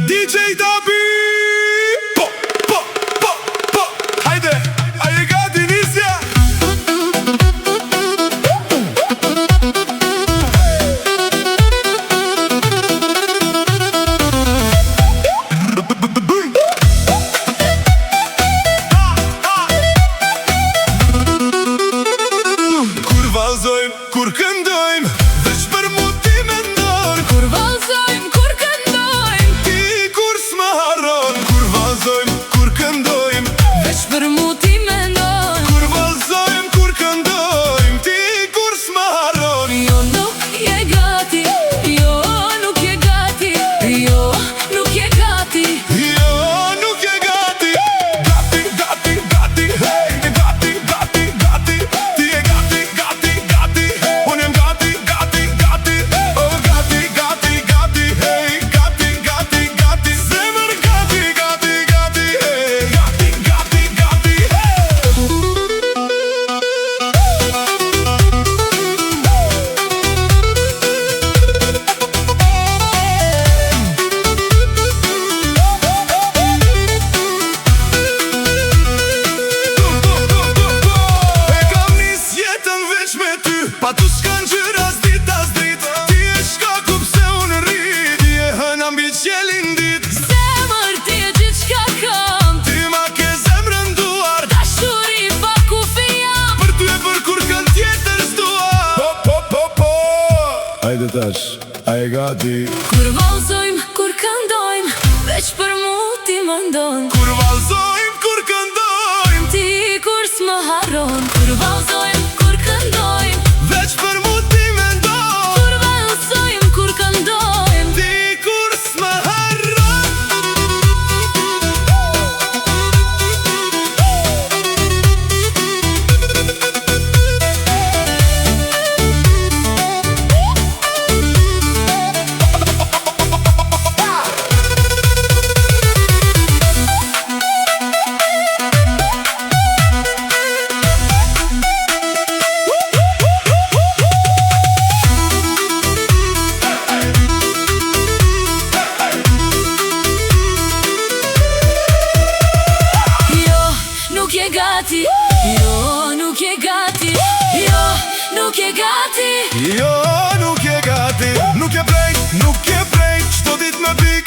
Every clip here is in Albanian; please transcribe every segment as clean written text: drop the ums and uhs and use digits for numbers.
DJ Dabi. Hajde, a je gati nisja? Kur vallëzojmë, kur këndojmë, veç për mu ti mendon. Kur vallëzojmë, kur këndojmë, Ti kur s'ma harron. Kur vallëzojmë, kur këndojmë, veç për mu ti mendon. kur vallëzojmë, kur këndojmë, Ti kur s'ma harron. Jo nuk je gati, jo nuk je gati, jo nuk je gati. Jo, nuk je gati. Gati, gati, gati, hey. Gati, gati, gati. Ti je gati, gati, gati. Unë jem gati, gati, gati. Oh, gati, gati, gati, hey. Gati, gati, gati. Zemër gati, gati, gati, hey. Gati, gati, gati, hey. E kam nis jetën veç me ty, pa tu s'kan gjyra s'dit as drit. Ti e shkaku pse unë rrit, ti e hëna mbi qelin dit. Zemër ti e gjithë shka kam, Ti ma ke zemrën duar, dashuri pa kufi jam. për ty e për kur kën tjetër s'dua. Po Hajde tash, a e gati? Kur vallëzojmë, kur këndojmë, veç për mu ti mendon. Kur vallëzojmë, kur këndojmë, Ti kur s'më harron. Kur vallëzojmë, kur këndojmë, veç për mu ti mendon. kur vallëzojmë, kur këndojmë, Ti kur s'ma harron. jo nuk je gati, jo nuk je gati, jo nuk je gati. Jo, nuk je gati. Nuk je prej, nuk je prej. Qdo dit me pik,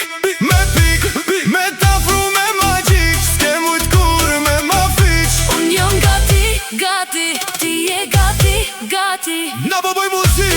me t'afru me magjik. S'ke mujt kur me ma fiq. Unë jam gati, gati, ti je gati, gati. Na po boj muzik.